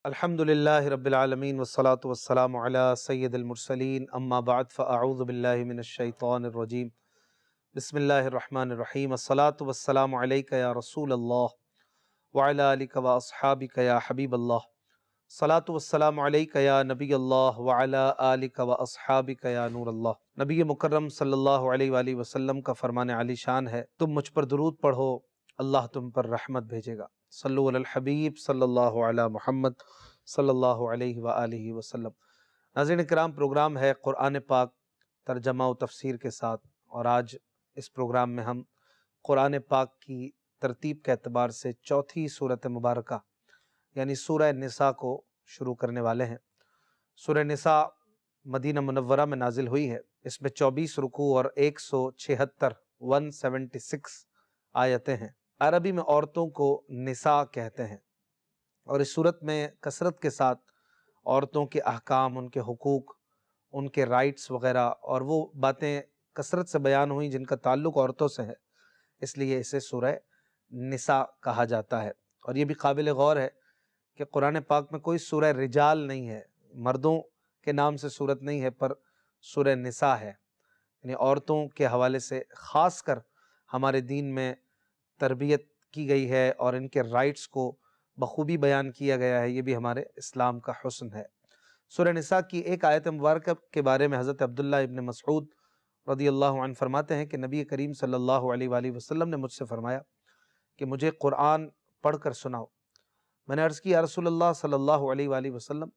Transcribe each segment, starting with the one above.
الحمد للہ رب العالمین والصلاة والسلام علی سید المرسلین اما بعد فاعوذ باللہ من الشیطان الرجیم بسم اللہ الرحمن الرحیم الصلاة والسلام علیک یا رسول اللہ وعلی آلک واصحابک یا حبیب اللہ الصلاة والسلام علیک یا نبی اللہ وعلی آلک واصحابک یا نور اللہ۔ نبی مکرم صلی اللہ علیہ وآلہ وسلم کا فرمان علی شان ہے، تم مجھ پر درود پڑھو اللہ تم پر رحمت بھیجے گا۔ صلو علی الحبیب صلی اللہ علی محمد صلی اللہ علیہ وآلہ وسلم۔ ناظرین کرام، پروگرام ہے قرآن پاک ترجمہ و تفسیر کے ساتھ، اور آج اس پروگرام میں ہم قرآن پاک کی ترتیب کے اعتبار سے چوتھی سورت مبارکہ یعنی سورہ نساء کو شروع کرنے والے ہیں۔ سورہ نساء مدینہ منورہ میں نازل ہوئی ہے۔ اس میں 24 رکوع اور 176 آیتیں ہیں۔ عربی میں عورتوں کو نساء کہتے ہیں، اور اس صورت میں کثرت کے ساتھ عورتوں کے احکام، ان کے حقوق، ان کے رائٹس وغیرہ اور وہ باتیں کثرت سے بیان ہوئیں جن کا تعلق عورتوں سے ہے، اس لیے اسے سورہ نساء کہا جاتا ہے۔ اور یہ بھی قابل غور ہے کہ قرآن پاک میں کوئی سورہ رجال نہیں ہے، مردوں کے نام سے صورت نہیں ہے، پر سورہ نساء ہے، یعنی عورتوں کے حوالے سے خاص کر ہمارے دین میں تربیت کی گئی ہے اور ان کے رائٹس کو بخوبی بیان کیا گیا ہے۔ یہ بھی ہمارے اسلام کا حسن ہے۔ سورہ نساء کی ایک آیت مبارکہ کے بارے میں حضرت عبداللہ ابن مسعود رضی اللہ عنہ فرماتے ہیں کہ نبی کریم صلی اللہ علیہ وآلہ وسلم نے مجھ سے فرمایا کہ مجھے قرآن پڑھ کر سناؤ۔ میں نے عرض کی یا رسول اللہ صلی اللہ علیہ وآلہ وسلم،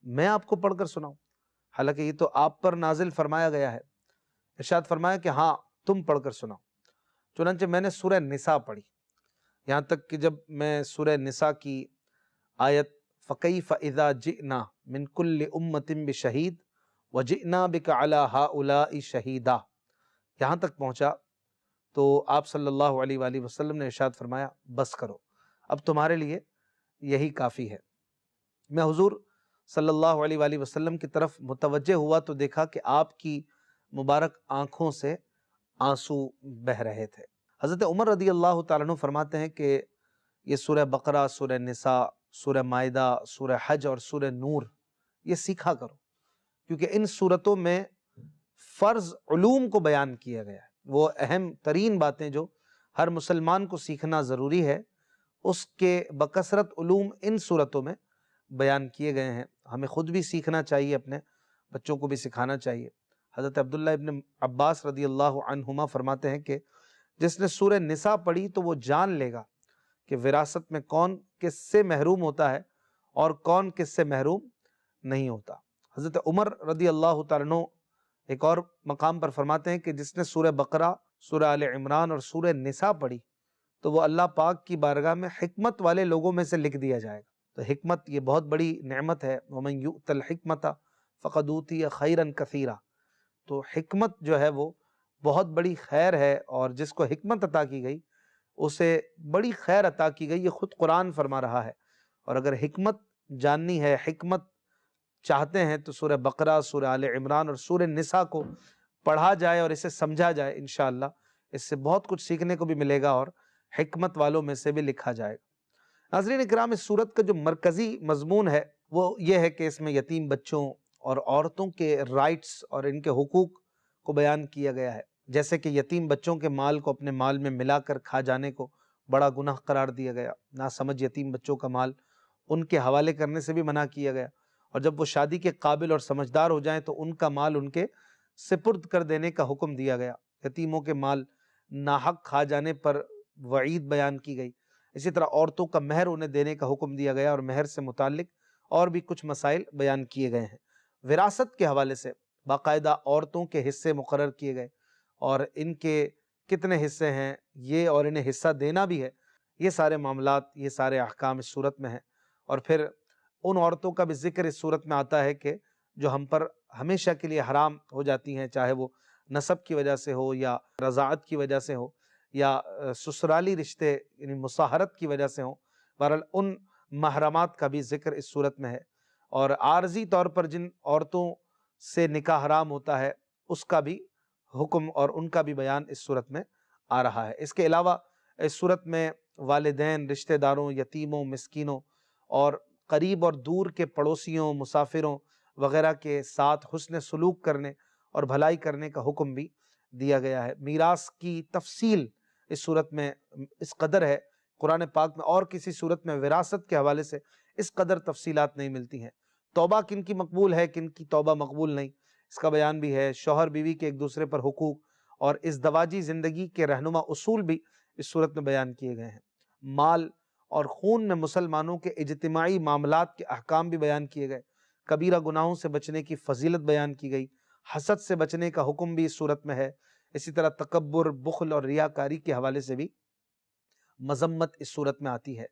میں آپ کو پڑھ کر سناؤں؟ حالانکہ یہ تو آپ پر نازل فرمایا گیا ہے۔ ارشاد فرمایا کہ ہاں، تم پڑھ کر سناؤ۔ چنانچہ میں نے سورہ نساء پڑھی، یہاں تک کہ جب میں سورہ نساء کی آیت فَكَيْفَ إِذَا جِئْنَا مِن كُلِّ أُمَّةٍ بِشَهِيدٍ وَجِئْنَا بِكَ عَلَى هَؤُلَاءِ شَهِيدًا یہاں تک پہنچا تو آپ صلی اللہ علیہ وآلہ وسلم نے ارشاد فرمایا بس کرو، اب تمہارے لیے یہی کافی ہے۔ میں حضور صلی اللہ علیہ وآلہ وسلم کی طرف متوجہ ہوا تو دیکھا کہ آپ کی مبارک آنکھوں سے آنسو بہہ رہے تھے۔ حضرت عمر رضی اللہ تعالیٰ عنہ فرماتے ہیں کہ یہ سورہ بقرہ، سورہ نساء، سورہ مائدہ، سورہ حج اور سورہ نور یہ سیکھا کرو، کیونکہ ان سورتوں میں فرض علوم کو بیان کیا گیا ہے۔ وہ اہم ترین باتیں جو ہر مسلمان کو سیکھنا ضروری ہے، اس کے بکثرت علوم ان سورتوں میں بیان کیے گئے ہیں۔ ہمیں خود بھی سیکھنا چاہیے، اپنے بچوں کو بھی سکھانا چاہیے۔ حضرت عبداللہ ابن عباس رضی اللہ عنہما فرماتے ہیں کہ جس نے سورہ نساء پڑھی تو وہ جان لے گا کہ وراثت میں کون کس سے محروم ہوتا ہے اور کون کس سے محروم نہیں ہوتا۔ حضرت عمر رضی اللہ تعالیٰ عنہ ایک اور مقام پر فرماتے ہیں کہ جس نے سورہ بقرہ، سورہ آل عمران اور سورہ نساء پڑھی تو وہ اللہ پاک کی بارگاہ میں حکمت والے لوگوں میں سے لکھ دیا جائے گا۔ تو حکمت یہ بہت بڑی نعمت ہے۔ وَمَن يُؤْتَ الْحِكْمَةَ فَقَدْ أُوتِيَ خَيْرًا كَثِيرًا، تو حکمت جو ہے وہ بہت بڑی خیر ہے، اور جس کو حکمت عطا کی گئی اسے بڑی خیر عطا کی گئی، یہ خود قرآن فرما رہا ہے۔ اور اگر حکمت جاننی ہے، حکمت چاہتے ہیں تو سورہ بقرہ، سورہ آل عمران اور سورہ نساء کو پڑھا جائے اور اسے سمجھا جائے، انشاءاللہ اس سے بہت کچھ سیکھنے کو بھی ملے گا اور حکمت والوں میں سے بھی لکھا جائے گا۔ ناظرین اکرام، اس سورت کا جو مرکزی مضمون ہے وہ یہ ہے کہ اس میں یتیم بچوں اور عورتوں کے رائٹس اور ان کے حقوق کو بیان کیا گیا ہے، جیسے کہ یتیم بچوں کے مال کو اپنے مال میں ملا کر کھا جانے کو بڑا گناہ قرار دیا گیا۔ ناسمجھ یتیم بچوں کا مال ان کے حوالے کرنے سے بھی منع کیا گیا، اور جب وہ شادی کے قابل اور سمجھدار ہو جائیں تو ان کا مال ان کے سپرد کر دینے کا حکم دیا گیا۔ یتیموں کے مال ناحق کھا جانے پر وعید بیان کی گئی۔ اسی طرح عورتوں کا مہر انہیں دینے کا حکم دیا گیا، اور مہر سے متعلق اور بھی کچھ مسائل بیان کیے گئے ہیں۔ وراثت کے حوالے سے باقاعدہ عورتوں کے حصے مقرر کیے گئے، اور ان کے کتنے حصے ہیں یہ اور انہیں حصہ دینا بھی ہے، یہ سارے معاملات، یہ سارے احکام اس صورت میں ہیں۔ اور پھر ان عورتوں کا بھی ذکر اس صورت میں آتا ہے کہ جو ہم پر ہمیشہ کے لیے حرام ہو جاتی ہیں، چاہے وہ نسب کی وجہ سے ہو یا رضاعت کی وجہ سے ہو یا سسرالی رشتے یعنی مصاہرت کی وجہ سے ہوں، بہرحال ان محرمات کا بھی ذکر اس صورت میں ہے۔ اور عارضی طور پر جن عورتوں سے نکاح حرام ہوتا ہے اس کا بھی حکم اور ان کا بھی بیان اس صورت میں آ رہا ہے۔ اس کے علاوہ اس صورت میں والدین، رشتہ داروں، یتیموں، مسکینوں اور قریب اور دور کے پڑوسیوں، مسافروں وغیرہ کے ساتھ حسن سلوک کرنے اور بھلائی کرنے کا حکم بھی دیا گیا ہے۔ میراث کی تفصیل اس صورت میں اس قدر ہے، قرآن پاک میں اور کسی صورت میں وراثت کے حوالے سے اس قدر تفصیلات نہیں ملتی ہیں۔ توبہ کن کی مقبول ہے، کن کی توبہ مقبول نہیں، اس کا بیان بھی ہے۔ شوہر بیوی کے ایک دوسرے پر حقوق اور ازدواجی زندگی کے رہنما اصول بھی اس صورت میں بیان کیے گئے ہیں۔ مال اور خون میں مسلمانوں کے اجتماعی معاملات کے احکام بھی بیان کیے گئے۔ کبیرہ گناہوں سے بچنے کی فضیلت بیان کی گئی۔ حسد سے بچنے کا حکم بھی اس صورت میں ہے۔ اسی طرح تکبر، بخل اور ریاکاری کے حوالے سے بھی مذمت اس صورت میں آتی ہے۔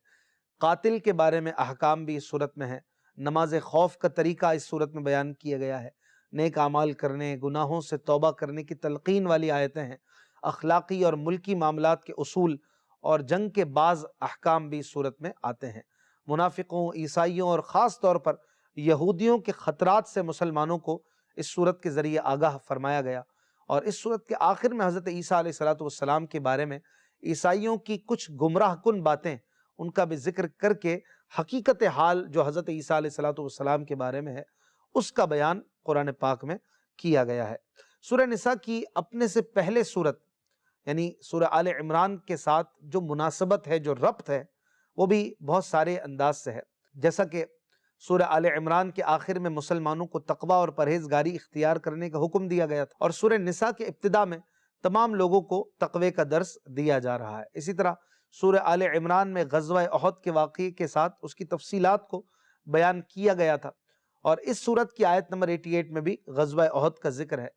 قاتل کے بارے میں احکام بھی اس صورت میں ہے۔ نماز خوف کا طریقہ اس صورت میں بیان کیا گیا ہے۔ نیک اعمال کرنے، گناہوں سے توبہ کرنے کی تلقین والی آیتیں ہیں۔ اخلاقی اور ملکی معاملات کے اصول اور جنگ کے بعض احکام بھی اس صورت میں آتے ہیں۔ منافقوں، عیسائیوں اور خاص طور پر یہودیوں کے خطرات سے مسلمانوں کو اس صورت کے ذریعے آگاہ فرمایا گیا، اور اس صورت کے آخر میں حضرت عیسیٰ علیہ السلام کے بارے میں عیسائیوں کی کچھ گمراہ کن باتیں ان کا بھی ذکر کر کے حقیقت حال جو حضرت عیسیٰ علیہ السلام کے بارے میں ہے اس کا بیان قرآن پاک میں کیا گیا ہے۔ سورہ نساء کی اپنے سے پہلے صورت یعنی سورہ آل عمران کے ساتھ جو مناسبت ہے، جو ربط ہے، وہ بھی بہت سارے انداز سے ہے۔ جیسا کہ سورہ آل عمران کے آخر میں مسلمانوں کو تقوی اور پرہیزگاری اختیار کرنے کا حکم دیا گیا تھا، اور سورہ نساء کے ابتدا میں تمام لوگوں کو تقوی کا درس دیا جا رہا ہے۔ اسی طرح سورہ آل عمران میں غزوہ احد کے واقعے کے ساتھ اس کی تفصیلات کو بیان کیا گیا تھا، اور اس سورت کی آیت نمبر 88 میں بھی غزوہ احد کا ذکر ہے۔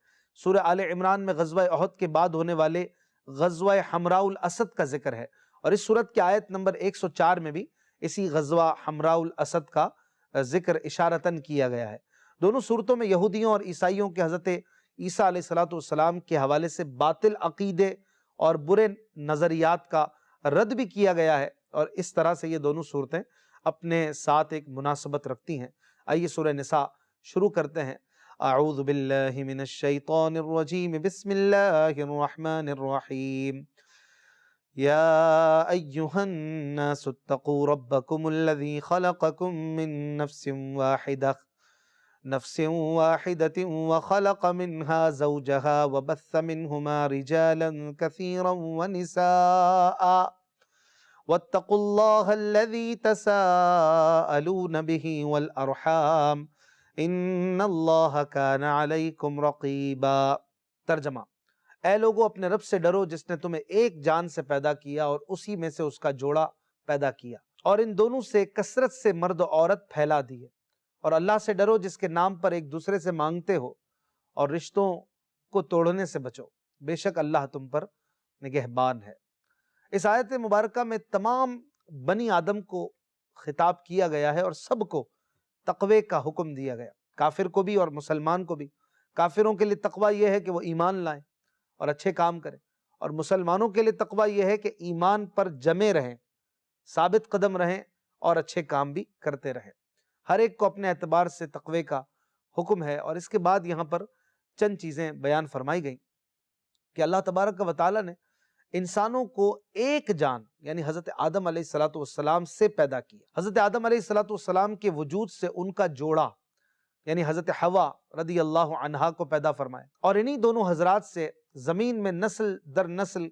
سورہ آل عمران میں غزوہ احد کے بعد ہونے والے غزوہ حمراء الاسد کا ذکر ہے، اور اس سورت کی آیت نمبر 104 میں بھی اسی غزوہ حمراء الاسد کا ذکر اشارتاً کیا گیا ہے۔ دونوں صورتوں میں یہودیوں اور عیسائیوں کے حضرت عیسیٰ علیہ السلام کے حوالے سے باطل عقیدے اور برے نظریات کا رد بھی کیا گیا ہے، اور اس طرح سے یہ دونوں صورتیں اپنے ساتھ ایک مناسبت رکھتی ہیں۔ آئیے سورہ نساء شروع کرتے ہیں۔ اعوذ باللہ من الشیطان الرجیم، بسم اللہ الرحمن الرحیم۔ یا ایہا الناس اتقوا ربکم الذی خلقکم من نفس واحدة وخلق منها زوجها وبث منهما رجالا كثيرا ونساء واتقوا الله الذي تساءلون به والأرحام ان اللہ كان عليكم رقيبا۔ ترجمہ: اے لوگو، اپنے رب سے ڈرو جس نے تمہیں ایک جان سے پیدا کیا اور اسی میں سے اس کا جوڑا پیدا کیا، اور ان دونوں سے کثرت سے مرد و عورت پھیلا دیے، اور اللہ سے ڈرو جس کے نام پر ایک دوسرے سے مانگتے ہو، اور رشتوں کو توڑنے سے بچو، بے شک اللہ تم پر نگہبان ہے۔ اس آیت مبارکہ میں تمام بنی آدم کو خطاب کیا گیا ہے، اور سب کو تقوی کا حکم دیا گیا، کافر کو بھی اور مسلمان کو بھی۔ کافروں کے لیے تقوی یہ ہے کہ وہ ایمان لائیں اور اچھے کام کریں، اور مسلمانوں کے لیے تقوی یہ ہے کہ ایمان پر جمے رہیں، ثابت قدم رہیں اور اچھے کام بھی کرتے رہیں۔ ہر ایک کو اپنے اعتبار سے تقوی کا حکم ہے، اور اس کے بعد یہاں پر چند چیزیں بیان فرمائی گئیں کہ اللہ تبارک و تعالیٰ نے انسانوں کو ایک جان یعنی حضرت آدم علیہ السلام سے پیدا کیا۔ حضرت آدم علیہ السلام کے وجود سے ان کا جوڑا یعنی حضرت حوا رضی اللہ عنہا کو پیدا فرمایا، اور انہی دونوں حضرات سے زمین میں نسل در نسل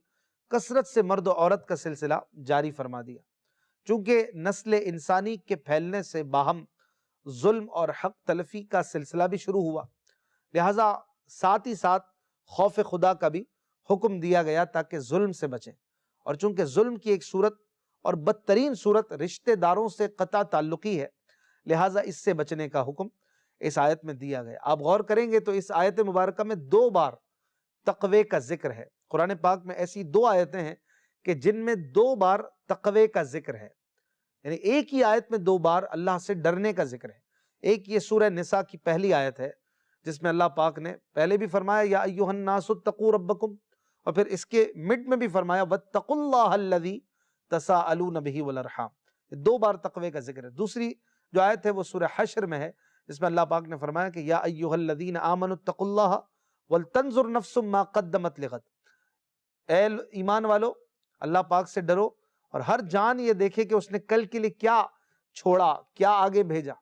کثرت سے مرد و عورت کا سلسلہ جاری فرما دیا۔ چونکہ نسل انسانی کے پھیلنے سے باہم ظلم اور حق تلفی کا سلسلہ بھی شروع ہوا، لہٰذا ساتھ ہی ساتھ خوف خدا کا بھی حکم دیا گیا تاکہ ظلم سے بچیں، اور چونکہ ظلم کی ایک صورت اور بدترین صورت رشتہ داروں سے قطع تعلقی ہے، لہٰذا اس سے بچنے کا حکم اس آیت میں دیا گیا۔ آپ غور کریں گے تو اس آیت مبارکہ میں 2 بار تقوی کا ذکر ہے۔ قرآن پاک میں ایسی 2 آیتیں ہیں کہ جن میں 2 بار تقوی کا ذکر ہے، یعنی ایک ہی آیت میں 2 بار اللہ سے ڈرنے کا ذکر ہے۔ ایک یہ سورہ نساء کی پہلی آیت ہے جس میں اللہ پاک نے پہلے بھی فرمایا یا ایھا الناس اتقوا ربکم، اور پھر اس کے مڈ میں بھی فرمایا واتقوا اللہ الذی تساءلون بہ والارحام۔ 2 بار تقوی کا ذکر ہے۔ دوسری جو آیت ہے وہ سورہ حشر میں ہے جس میں اللہ پاک نے فرمایا کہ یا ایھا الذین آمنوا اتقوا اللہ ولتنظر نفس ما قدمت لغد۔ اے ایمان والو، اللہ پاک سے ڈرو اور ہر جان یہ دیکھے کہ اس نے کل کے لیے کیا چھوڑا، کیا آگے بھیجا؟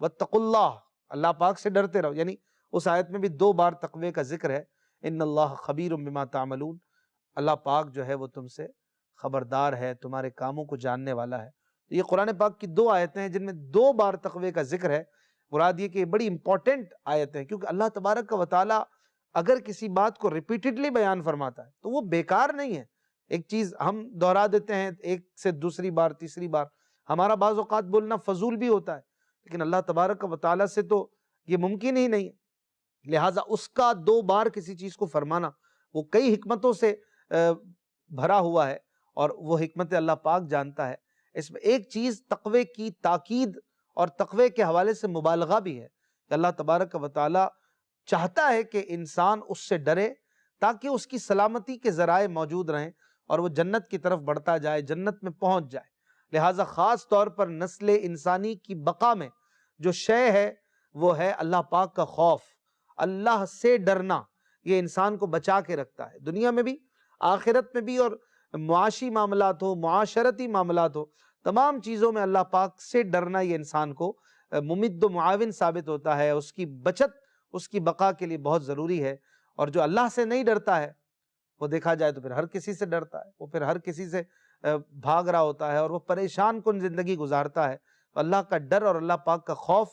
واتقوا اللہ، اللہ پاک سے ڈرتے رہو. یعنی اس آیت میں بھی 2 بار تقوی کا ذکر ہے. ان اللہ خبیر بما تعملون، اللہ پاک جو ہے وہ تم سے خبردار ہے، تمہارے کاموں کو جاننے والا ہے. یہ قرآن پاک کی 2 آیتیں ہیں جن میں 2 بار تقوی کا ذکر ہے. مراد یہ کہ یہ بڑی امپورٹنٹ آیتیں ہیں، کیونکہ اللہ تبارک و تعالی اگر کسی بات کو ریپیٹڈلی بیان فرماتا ہے تو وہ بیکار نہیں ہے. ایک چیز ہم دہرا دیتے ہیں ایک سے دوسری بار تیسری بار، ہمارا بعض اوقات بولنا فضول بھی ہوتا ہے، لیکن اللہ تبارک و تعالی سے تو یہ ممکن ہی نہیں ہے. لہٰذا اس کا 2 بار کسی چیز کو فرمانا وہ کئی حکمتوں سے بھرا ہوا ہے، اور وہ حکمت اللہ پاک جانتا ہے. اس میں ایک چیز تقوی کی تاکید اور تقوی کے حوالے سے مبالغہ بھی ہے کہ اللہ تبارک و تعالی چاہتا ہے کہ انسان اس سے ڈرے تاکہ اس کی سلامتی کے ذرائع موجود رہیں اور وہ جنت کی طرف بڑھتا جائے، جنت میں پہنچ جائے. لہٰذا خاص طور پر نسل انسانی کی بقا میں جو شے ہے وہ ہے اللہ پاک کا خوف، اللہ سے ڈرنا. یہ انسان کو بچا کے رکھتا ہے، دنیا میں بھی آخرت میں بھی، اور معاشی معاملات ہو، معاشرتی معاملات ہو، تمام چیزوں میں اللہ پاک سے ڈرنا یہ انسان کو ممد و معاون ثابت ہوتا ہے. اس کی بچت اس کی بقا کے لیے بہت ضروری ہے. اور جو اللہ سے نہیں ڈرتا ہے وہ دیکھا جائے تو پھر ہر کسی سے ڈرتا ہے، وہ پھر ہر کسی سے بھاگ رہا ہوتا ہے اور وہ پریشان کن زندگی گزارتا ہے. اللہ کا ڈر اور اللہ پاک کا خوف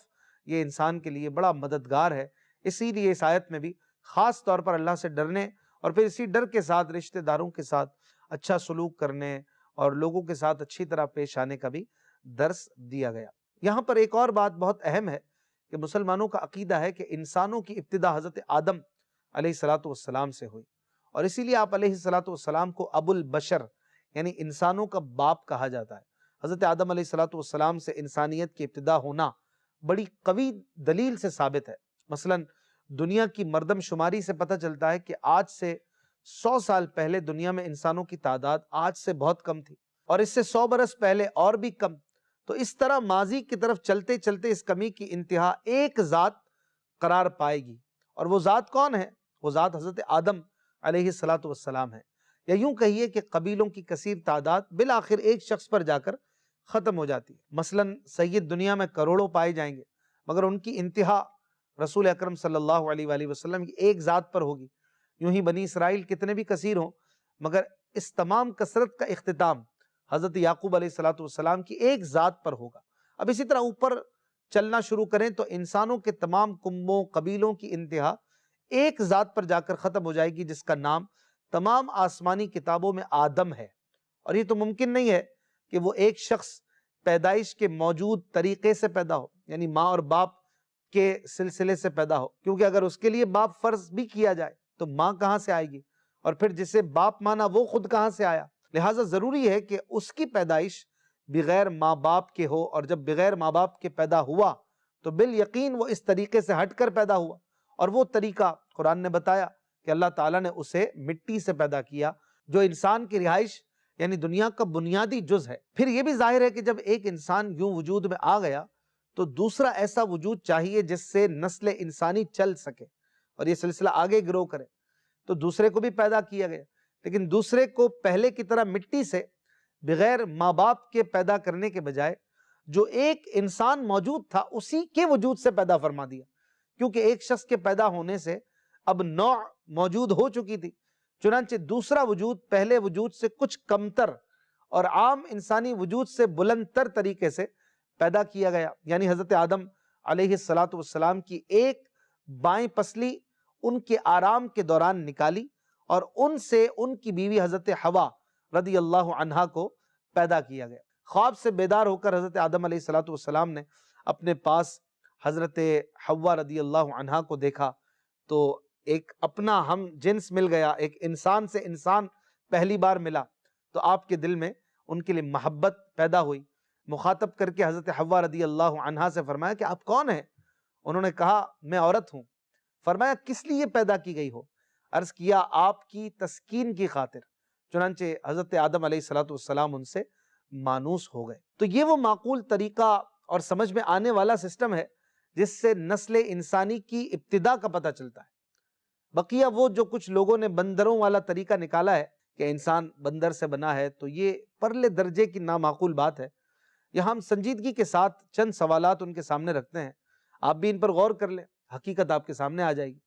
یہ انسان کے لیے بڑا مددگار ہے. اسی لیے اس آیت میں بھی خاص طور پر اللہ سے ڈرنے اور پھر اسی ڈر کے ساتھ رشتہ داروں کے ساتھ اچھا سلوک کرنے اور لوگوں کے ساتھ اچھی طرح پیش آنے کا بھی درس دیا گیا. یہاں پر ایک اور بات بہت اہم ہے کہ مسلمانوں کا عقیدہ ہے کہ انسانوں کی ابتدا حضرت آدم علیہ الصلوۃ والسلام سے ہوئی، اور اسی لیے آپ علیہ الصلوۃ والسلام کو ابو البشر یعنی انسانوں کا باپ کہا جاتا ہے. حضرت آدم علیہ الصلوۃ والسلام سے انسانیت کی ابتدا ہونا بڑی قوی دلیل سے ثابت ہے. مثلا دنیا کی مردم شماری سے پتہ چلتا ہے کہ آج سے 100 سال پہلے دنیا میں انسانوں کی تعداد آج سے بہت کم تھی، اور اس سے 100 برس پہلے اور بھی کم. تو اس طرح ماضی کی طرف چلتے چلتے اس کمی کی انتہا ایک ذات قرار پائے گی، اور وہ ذات کون ہے؟ وہ ذات حضرت آدم علیہ الصلوۃ والسلام ہے. یا یوں کہیے کہ قبیلوں کی کثیر تعداد بالآخر ایک شخص پر جا کر ختم ہو جاتی ہے. مثلا سید دنیا میں کروڑوں پائے جائیں گے، مگر ان کی انتہا رسول اکرم صلی اللہ علیہ وآلہ وسلم کی ایک ذات پر ہوگی. یوں ہی بنی اسرائیل کتنے بھی کثیر ہوں، مگر اس تمام کثرت کا اختتام حضرت یعقوب علیہ الصلوۃ والسلام کی ایک ذات پر ہوگا. اب اسی طرح اوپر چلنا شروع کریں تو انسانوں کے تمام قوموں قبیلوں کی انتہا ایک ذات پر جا کر ختم ہو جائے گی، جس کا نام تمام آسمانی کتابوں میں آدم ہے. اور یہ تو ممکن نہیں ہے کہ وہ ایک شخص پیدائش کے موجود طریقے سے پیدا ہو، یعنی ماں اور باپ کے سلسلے سے پیدا ہو، کیونکہ اگر اس کے لیے باپ فرض بھی کیا جائے تو ماں کہاں سے آئے گی، اور پھر جسے باپ مانا وہ خود کہاں سے آیا. لہٰذا ضروری ہے کہ اس کی پیدائش بغیر ماں باپ کے ہو، اور جب بغیر ماں باپ کے پیدا ہوا تو بالیقین وہ اس طریقے سے ہٹ کر پیدا ہوا. اور وہ طریقہ قرآن نے بتایا کہ اللہ تعالیٰ نے اسے مٹی سے پیدا کیا، جو انسان کی رہائش یعنی دنیا کا بنیادی جز ہے. پھر یہ بھی ظاہر ہے کہ جب ایک انسان یوں وجود میں آ گیا تو دوسرا ایسا وجود چاہیے جس سے نسل انسانی چل سکے اور یہ سلسلہ آگے گرو کرے. تو دوسرے کو بھی پیدا کیا گیا، لیکن دوسرے کو پہلے کی طرح مٹی سے بغیر ماں باپ کے پیدا کرنے کے بجائے جو ایک انسان موجود تھا اسی کے وجود سے پیدا فرما دیا، کیونکہ ایک شخص کے پیدا ہونے سے اب نوع موجود ہو چکی تھی. چنانچہ دوسرا وجود پہلے وجود سے کچھ کمتر اور عام انسانی وجود سے بلند تر طریقے سے پیدا کیا گیا. یعنی حضرت آدم علیہ الصلوۃ والسلام کی ایک بائیں پسلی ان کے آرام کے دوران نکالی اور ان سے ان کی بیوی حضرت حوا رضی اللہ عنہا کو پیدا کیا گیا. خواب سے بیدار ہو کر حضرت آدم علیہ الصلوۃ والسلام نے اپنے پاس حضرت حوا رضی اللہ عنہا کو دیکھا تو ایک اپنا ہم جنس مل گیا، ایک انسان سے انسان پہلی بار ملا، تو آپ کے دل میں ان کے لیے محبت پیدا ہوئی. مخاطب کر کے حضرت حوا رضی اللہ عنہا سے فرمایا کہ آپ کون ہیں؟ انہوں نے کہا میں عورت ہوں. فرمایا کس لیے پیدا کی گئی ہو؟ عرض کیا آپ کی تسکین کی خاطر. چنانچہ حضرت آدم علیہ الصلوۃ والسلام ان سے مانوس ہو گئے. تو یہ وہ معقول طریقہ اور سمجھ میں آنے والا سسٹم ہے جس سے نسل انسانی کی ابتدا کا پتہ چلتا ہے. بقیہ وہ جو کچھ لوگوں نے بندروں والا طریقہ نکالا ہے کہ انسان بندر سے بنا ہے، تو یہ پرلے درجے کی نامعقول بات ہے. یہاں ہم سنجیدگی کے ساتھ چند سوالات ان کے سامنے رکھتے ہیں، آپ بھی ان پر غور کر لیں، حقیقت آپ کے سامنے آ جائے گی۔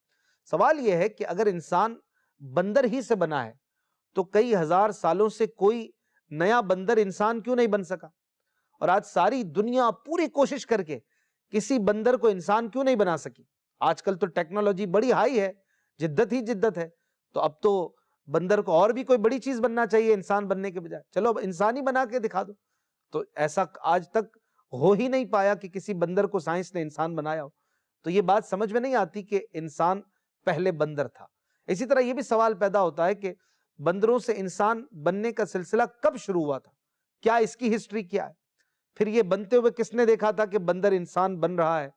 سوال یہ ہے کہ اگر انسان بندر ہی سے بنا ہے تو کئی ہزار سالوں سے کوئی نیا بندر انسان کیوں نہیں بن سکا؟ اور آج ساری دنیا پوری کوشش کر کے کسی بندر کو انسان کیوں نہیں بنا سکی؟ آج کل تو ٹیکنالوجی بڑی ہائی ہے، جدت ہی جدت ہے، تو اب تو بندر کو اور بھی کوئی بڑی چیز بننا چاہیے انسان بننے کے بجائے، چلو اب انسان ہی بنا کے دکھا دو۔ تو ایسا آج تک ہو ہی نہیں پایا کہ کسی بندر کو سائنس نے انسان بنایا ہو۔ تو یہ بات سمجھ میں نہیں آتی کہ انسان پہلے بندر تھا۔ اسی طرح یہ بھی سوال پیدا ہوتا ہے کہ بندروں سے انسان بننے کا سلسلہ کب شروع ہوا تھا؟ کیا اس کی ہسٹری کیا ہے؟ پھر یہ بنتے ہوئے کس نے دیکھا تھا کہ بندر انسان بن رہا ہے؟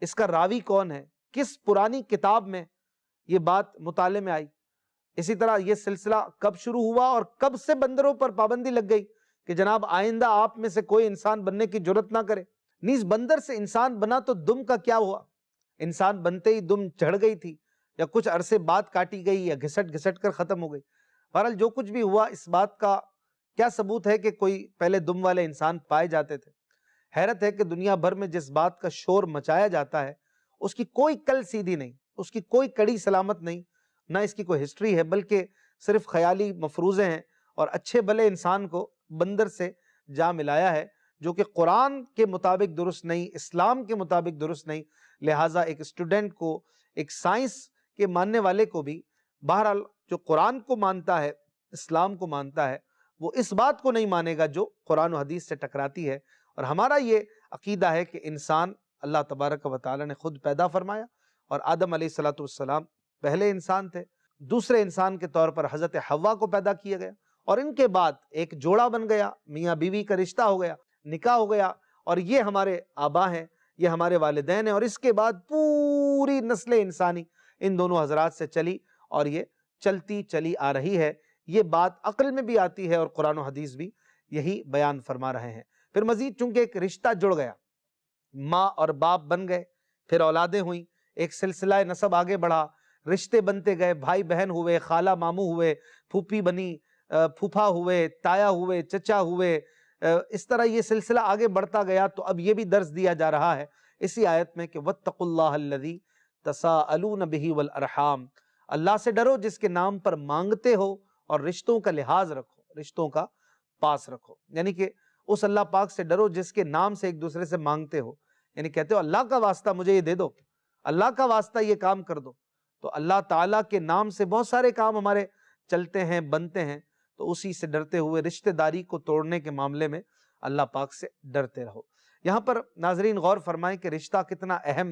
اس کا راوی کون ہے؟ کس پرانی کتاب میں یہ بات مطالعے میں آئی؟ اسی طرح یہ سلسلہ کب شروع ہوا اور کب سے بندروں پر پابندی لگ گئی کہ جناب آئندہ آپ میں سے کوئی انسان بننے کی جرت نہ کرے؟ نیز بندر سے انسان بنا تو دم کا کیا ہوا؟ انسان بنتے ہی دم چڑھ گئی تھی یا کچھ عرصے بعد کاٹی گئی یا گھسٹ گھسٹ کر ختم ہو گئی؟ بہرحال جو کچھ بھی ہوا، اس بات کا کیا ثبوت ہے کہ کوئی پہلے دم والے انسان پائے جاتے تھے؟ حیرت ہے کہ دنیا بھر میں جس بات کا شور مچایا جاتا ہے اس کی کوئی کل سیدھی نہیں، اس کی کوئی کڑی سلامت نہیں، نہ اس کی کوئی ہسٹری ہے، بلکہ صرف خیالی مفروضے ہیں اور اچھے بھلے انسان کو بندر سے جا ملایا ہے، جو کہ قرآن کے مطابق درست نہیں، اسلام کے مطابق درست نہیں۔ لہٰذا ایک اسٹوڈنٹ کو، ایک سائنس کے ماننے والے کو بھی، بہرحال جو قرآن کو مانتا ہے، اسلام کو مانتا ہے، وہ اس بات کو نہیں مانے گا جو قرآن و حدیث سے ٹکراتی ہے۔ اور ہمارا یہ عقیدہ ہے کہ انسان اللہ تبارک و تعالی نے خود پیدا فرمایا، اور آدم علیہ السلام پہلے انسان تھے، دوسرے انسان کے طور پر حضرت حوا کو پیدا کیا گیا، اور ان کے بعد ایک جوڑا بن گیا، میاں بیوی کا رشتہ ہو گیا، نکاح ہو گیا، اور یہ ہمارے آبا ہیں، یہ ہمارے والدین ہیں، اور اس کے بعد پوری نسل انسانی ان دونوں حضرات سے چلی اور یہ چلتی چلی آ رہی ہے۔ یہ بات عقل میں بھی آتی ہے اور قرآن و حدیث بھی یہی بیان فرما رہے ہیں۔ پھر مزید چونکہ ایک رشتہ جڑ گیا، ماں اور باپ بن گئے، پھر اولادیں ہوئیں، ایک سلسلہ نسب آگے بڑھا، رشتے بنتے گئے، بھائی بہن ہوئے، خالہ ماموں ہوئے، پھوپھی بنی، پھوپھا ہوئے، تایا ہوئے، چچا ہوئے، اس طرح یہ سلسلہ آگے بڑھتا گیا۔ تو اب یہ بھی درس دیا جا رہا ہے اسی آیت میں کہ وَاتَّقُوا اللَّهَ الَّذِي تَسَاءَلُونَ بِهِ وَالْأَرْحَامَ، اللہ سے ڈرو جس کے نام پر مانگتے ہو اور رشتوں کا لحاظ رکھو، رشتوں کا پاس رکھو، یعنی کہ اس اللہ پاک سے ڈرو جس کے نام سے ایک دوسرے سے مانگتے ہو، یعنی کہتے ہو اللہ کا واسطہ مجھے یہ دے دو، اللہ کا واسطہ یہ کام کر دو۔ تو اللہ تعالیٰ کے نام سے بہت سارے کام ہمارے چلتے ہیں، بنتے ہیں، تو اسی سے ڈرتے ہوئے رشتہ داری کو توڑنے کے معاملے میں اللہ پاک سے ڈرتے رہو۔ یہاں پر ناظرین غور فرمائیں کہ رشتہ کتنا اہم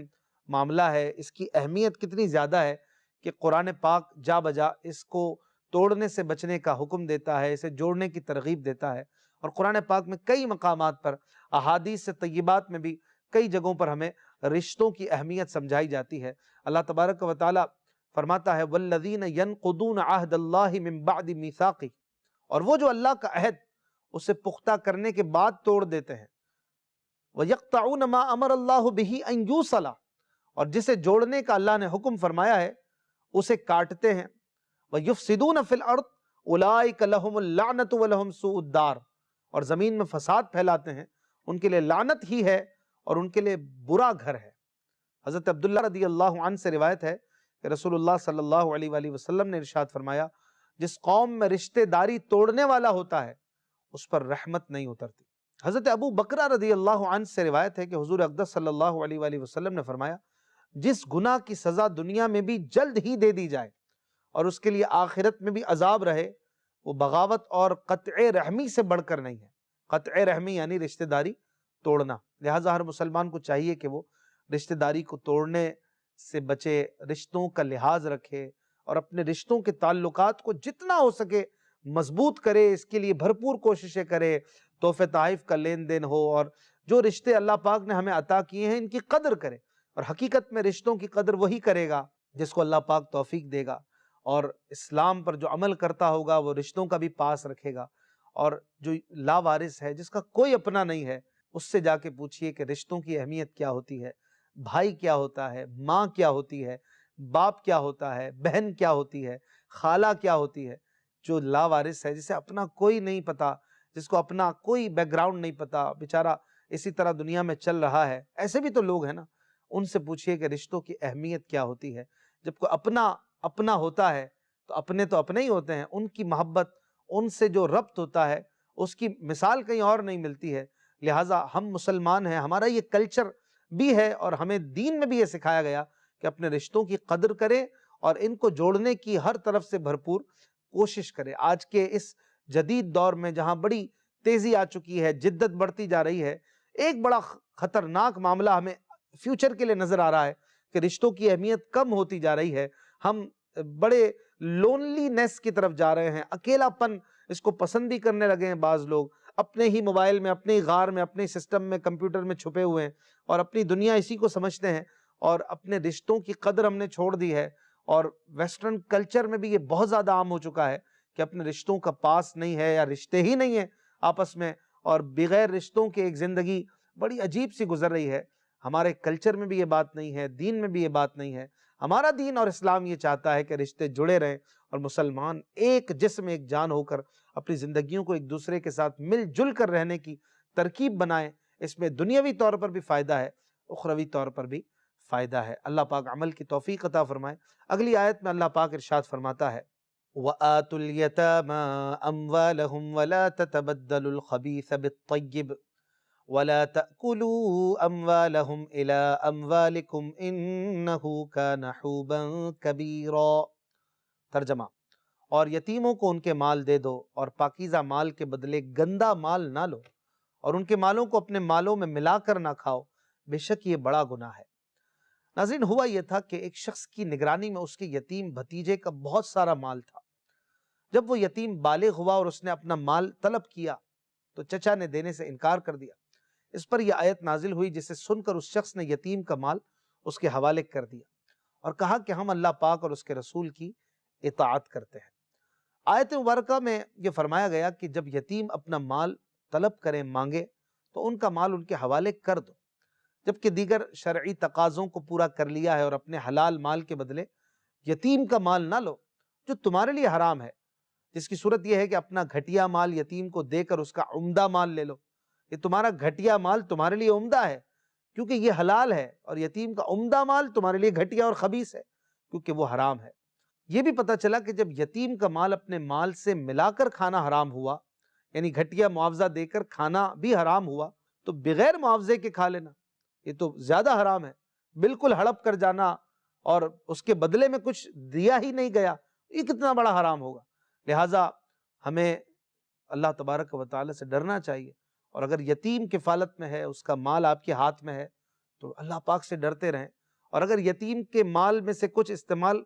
معاملہ ہے، اس کی اہمیت کتنی زیادہ ہے کہ قرآن پاک جا بجا اس کو توڑنے سے بچنے کا حکم دیتا ہے، اسے جوڑنے کی ترغیب دیتا ہے۔ اور قرآن پاک میں کئی مقامات پر، احادیث طیبات میں بھی کئی جگہوں پر ہمیں رشتوں کی اہمیت سمجھائی جاتی ہے۔ اللہ تبارک و تعالی فرماتا ہے وَالَّذِينَ يَنْقُضُونَ عَهْدَ اللَّهِ مِن بَعْدِ مِيثَاقِهِ، اور وہ جو اللہ کا عہد اسے پختہ کرنے کے بعد توڑ دیتے ہیں، وَيَقْطَعُونَ مَا أَمَرَ اللَّهُ بِهِ أَن يُوصَلَ، اور جسے جوڑنے کا اللہ نے حکم فرمایا ہے اسے کاٹتے ہیں، وَيُفْسِدُونَ فِي الْأَرْضِ أُولَٰئِكَ لَهُمُ اللَّعْنَةُ وَلَهُمْ سُوءُ الدَّارِ، اور زمین میں فساد پھیلاتے ہیں، ان کے لیے لعنت ہی ہے اور ان کے لیے برا گھر ہے۔ حضرت عبداللہ رضی اللہ عنہ سے روایت ہے کہ رسول اللہ صلی اللہ علیہ وآلہ وسلم نے ارشاد فرمایا جس قوم میں رشتہ داری توڑنے والا ہوتا ہے اس پر رحمت نہیں اترتی۔ حضرت ابو بکرہ رضی اللہ عنہ سے روایت ہے کہ حضور اقدس صلی اللہ علیہ وآلہ وسلم نے فرمایا جس گناہ کی سزا دنیا میں بھی جلد ہی دے دی جائے اور اس کے لیے آخرت میں بھی عذاب رہے، وہ بغاوت اور قطع رحمی سے بڑھ کر نہیں ہے۔ قطع رحمی یعنی رشتہ داری توڑنا۔ لہٰذا ہر مسلمان کو چاہیے کہ وہ رشتہ داری کو توڑنے سے بچے، رشتوں کا لحاظ رکھے اور اپنے رشتوں کے تعلقات کو جتنا ہو سکے مضبوط کرے، اس کے لیے بھرپور کوششیں کرے، تحفے تحائف کا لین دین ہو، اور جو رشتے اللہ پاک نے ہمیں عطا کیے ہیں ان کی قدر کرے۔ اور حقیقت میں رشتوں کی قدر وہی کرے گا جس کو اللہ پاک توفیق دے گا، اور اسلام پر جو عمل کرتا ہوگا وہ رشتوں کا بھی پاس رکھے گا۔ اور جو لاوارث ہے، جس کا کوئی اپنا نہیں ہے، اس سے جا کے پوچھئے کہ رشتوں کی اہمیت کیا ہوتی ہے، بھائی کیا ہوتا ہے، ماں کیا ہوتی ہے، باپ کیا ہوتا ہے، بہن کیا ہوتی ہے، خالہ کیا ہوتی ہے۔ جو لاوارث ہے، جسے اپنا کوئی نہیں پتا، جس کو اپنا کوئی بیک گراؤنڈ نہیں پتا، بیچارہ اسی طرح دنیا میں چل رہا ہے، ایسے بھی تو لوگ ہیں نا، ان سے پوچھئے کہ رشتوں کی اہمیت کیا ہوتی ہے۔ جب کوئی اپنا ہوتا ہے تو اپنے ہی ہوتے ہیں، ان کی محبت، ان سے جو ربط ہوتا ہے اس کی مثال کہیں اور نہیں ملتی ہے۔ لہٰذا ہم مسلمان ہیں، ہمارا یہ کلچر بھی ہے اور ہمیں دین میں بھی یہ سکھایا گیا کہ اپنے رشتوں کی قدر کریں اور ان کو جوڑنے کی ہر طرف سے بھرپور کوشش کریں۔ آج کے اس جدید دور میں جہاں بڑی تیزی آ چکی ہے، جدت بڑھتی جا رہی ہے، ایک بڑا خطرناک معاملہ ہمیں فیوچر کے لیے نظر آ رہا ہے کہ رشتوں کی اہمیت کم ہوتی جا رہی ہے۔ ہم بڑے لونلی نیس کی طرف جا رہے ہیں، اکیلا پن اس کو پسند بھی کرنے لگے ہیں۔ بعض لوگ اپنے ہی موبائل میں، اپنے ہی غار میں، اپنے سسٹم میں، کمپیوٹر میں چھپے ہوئے ہیں اور اپنی دنیا اسی کو سمجھتے ہیں، اور اپنے رشتوں کی قدر ہم نے چھوڑ دی ہے۔ اور ویسٹرن کلچر میں بھی یہ بہت زیادہ عام ہو چکا ہے کہ اپنے رشتوں کا پاس نہیں ہے یا رشتے ہی نہیں ہیں آپس میں، اور بغیر رشتوں کے ایک زندگی بڑی عجیب سی گزر رہی ہے۔ ہمارے کلچر میں بھی یہ بات نہیں ہے، دین میں بھی یہ بات نہیں ہے۔ ہمارا دین اور اسلام یہ چاہتا ہے کہ رشتے جڑے رہیں اور مسلمان ایک جسم، ایک جان ہو کر اپنی زندگیوں کو ایک دوسرے کے ساتھ مل جل کر رہنے کی ترکیب بنائیں۔ اس میں دنیاوی طور پر بھی فائدہ ہے، اخروی طور پر بھی فائدہ ہے۔ اللہ پاک عمل کی توفیق عطا فرمائے۔ اگلی آیت میں اللہ پاک ارشاد فرماتا ہے وَآتُوا الْيَتَامَىٰ أَمْوَالَهُمْ وَلَا تَتَبَدَّلُوا الْخَبِيثَ بِالطَّيِّبِ وَلَا تَأْكُلُوا أَمْوَالَهُمْ إِلَىٰ أَمْوَالِكُمْ إِنَّهُ كَانَ حُوبًا كَبِيرًا۔ ترجمہ: اور یتیموں کو ان کے مال دے دو اور پاکیزہ مال کے بدلے گندا مال نہ لو، اور ان کے مالوں کو اپنے مالوں میں ملا کر نہ کھاؤ، بے شک یہ بڑا گناہ ہے۔ ناظرین، ہوا یہ تھا کہ ایک شخص کی نگرانی میں اس کے یتیم بھتیجے کا بہت سارا مال تھا۔ جب وہ یتیم بالغ ہوا اور اس نے اپنا مال طلب کیا تو چچا نے دینے سے انکار کر دیا۔ اس پر یہ آیت نازل ہوئی، جسے سن کر اس شخص نے یتیم کا مال اس کے حوالے کر دیا اور کہا کہ ہم اللہ پاک اور اس کے رسول کی اطاعت کرتے ہیں۔ آیت مبارکہ میں یہ فرمایا گیا کہ جب یتیم اپنا مال طلب کریں، مانگے، تو ان کا مال ان کے حوالے کر دو، جبکہ دیگر شرعی تقاضوں کو پورا کر لیا ہے، اور اپنے حلال مال کے بدلے یتیم کا مال نہ لو جو تمہارے لیے حرام ہے، جس کی صورت یہ ہے کہ اپنا گھٹیا مال یتیم کو دے کر اس کا عمدہ مال لے لو۔ یہ تمہارا گھٹیا مال تمہارے لیے عمدہ ہے کیونکہ یہ حلال ہے، اور یتیم کا عمدہ مال تمہارے لیے گھٹیا اور خبیث ہے کیونکہ وہ حرام ہے۔ یہ بھی پتہ چلا کہ جب یتیم کا مال اپنے مال سے ملا کر کھانا حرام ہوا، یعنی گھٹیا معاوضہ دے کر کھانا بھی حرام ہوا، تو بغیر معاوضے کے کھا لینا یہ تو زیادہ حرام ہے۔ بالکل ہڑپ کر جانا اور اس کے بدلے میں کچھ دیا ہی نہیں گیا، یہ کتنا بڑا حرام ہوگا۔ لہٰذا ہمیں اللہ تبارک و تعالی سے ڈرنا چاہیے، اور اگر یتیم کفالت میں ہے، اس کا مال آپ کے ہاتھ میں ہے، تو اللہ پاک سے ڈرتے رہیں۔ اور اگر یتیم کے مال میں سے کچھ استعمال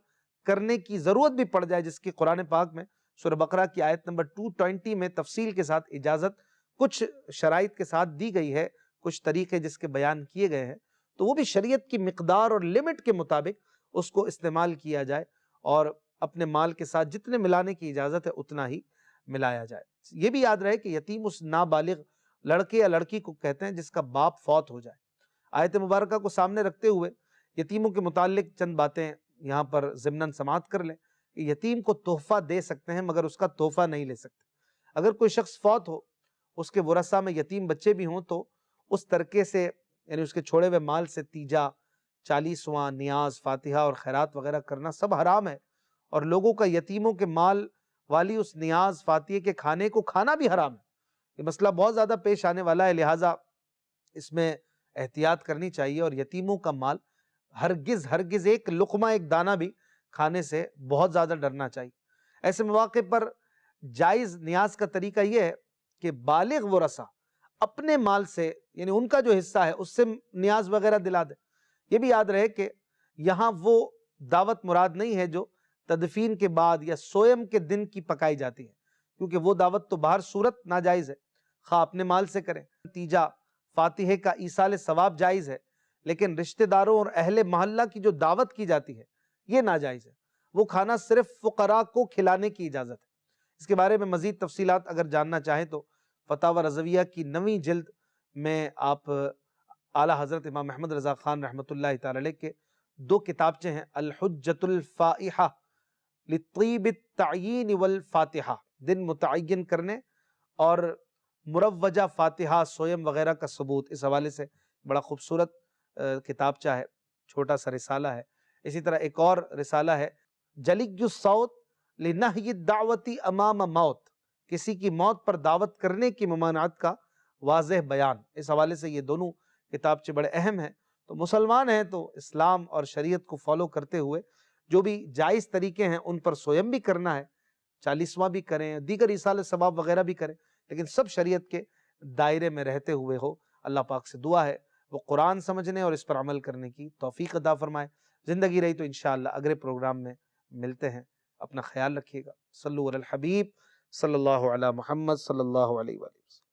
کرنے کی ضرورت بھی پڑ جائے، جس کی قرآن پاک میں سورہ بقرہ کی آیت نمبر 220 میں تفصیل کے ساتھ اجازت کچھ شرائط کے ساتھ دی گئی ہے، کچھ طریقے جس کے بیان کیے گئے ہیں، تو وہ بھی شریعت کی مقدار اور لمٹ کے مطابق اس کو استعمال کیا جائے، اور اپنے مال کے ساتھ جتنے ملانے کی اجازت ہے اتنا ہی ملایا جائے۔ یہ بھی یاد رہے کہ یتیم اس نابالغ لڑکے یا لڑکی کو کہتے ہیں جس کا باپ فوت ہو جائے۔ آیت مبارکہ کو سامنے رکھتے ہوئے یتیموں کے متعلق چند باتیں یہاں پر ضمناً سماعت کر لیں کہ یتیم کو تحفہ دے سکتے ہیں مگر اس کا تحفہ نہیں لے سکتے۔ اگر کوئی شخص فوت ہو، اس کے ورثہ میں یتیم بچے بھی ہوں، تو اس ترکے سے، یعنی اس کے چھوڑے ہوئے مال سے تیجا، 40واں، نیاز، فاتحہ اور خیرات وغیرہ کرنا سب حرام ہے، اور لوگوں کا یتیموں کے مال والی اس نیاز، فاتحے کے کھانے کو کھانا بھی حرام ہے۔ یہ مسئلہ بہت زیادہ پیش آنے والا ہے، لہٰذا اس میں احتیاط کرنی چاہیے، اور یتیموں کا مال ہرگز ایک لقمہ، ایک دانہ بھی کھانے سے بہت زیادہ ڈرنا چاہیے۔ ایسے مواقع پر جائز نیاز کا طریقہ یہ ہے کہ بالغ ورثہ اپنے مال سے، یعنی ان کا جو حصہ ہے اس سے نیاز وغیرہ دلا دے۔ یہ بھی یاد رہے کہ یہاں وہ دعوت مراد نہیں ہے جو تدفین کے بعد یا سویم کے دن کی پکائی جاتی ہے، کیونکہ وہ دعوت تو باہر صورت ناجائز ہے، خواہ اپنے مال سے کریں۔ تیجا، فاتحے کا ایصال ثواب جائز ہے، لیکن رشتہ داروں اور اہل محلہ کی جو دعوت کی جاتی ہے یہ ناجائز ہے، وہ کھانا صرف فقراء کو کھلانے کی اجازت ہے۔ اس کے بارے میں مزید تفصیلات اگر جاننا چاہیں تو فتاوی رضویہ کی 9ویں جلد میں آپ اعلیٰ حضرت امام محمد رضا خان رحمۃ اللہ تعالی علیہ کے 2 کتابچے ہیں، الحجۃ الفائحہ لطیب التعیین والفاتحہ، دن متعین کرنے اور مروجہ فاتحہ سویم وغیرہ کا ثبوت، اس حوالے سے بڑا خوبصورت کتابچہ ہے، چھوٹا سا رسالہ ہے۔ اسی طرح ایک اور رسالہ ہے جلی الصوت لنہی الدعوت امام موت، کسی کی موت پر دعوت کرنے کی ممانعت کا واضح بیان، اس حوالے سے یہ دونوں کتابچے بڑے اہم ہیں۔ تو مسلمان ہیں تو اسلام اور شریعت کو فالو کرتے ہوئے جو بھی جائز طریقے ہیں ان پر سویم بھی کرنا ہے، 40واں بھی کریں، دیگر ایصال ثواب وغیرہ بھی کریں، لیکن سب شریعت کے دائرے میں رہتے ہوئے ہو۔ اللہ پاک سے دعا ہے وہ قرآن سمجھنے اور اس پر عمل کرنے کی توفیق عطا فرمائے۔ زندگی رہی تو انشاءاللہ اگلے پروگرام میں ملتے ہیں۔ اپنا خیال رکھیے گا۔ صلو علی الحبیب صلی اللہ علی محمد صلی اللہ علیہ وآلہ وسلم۔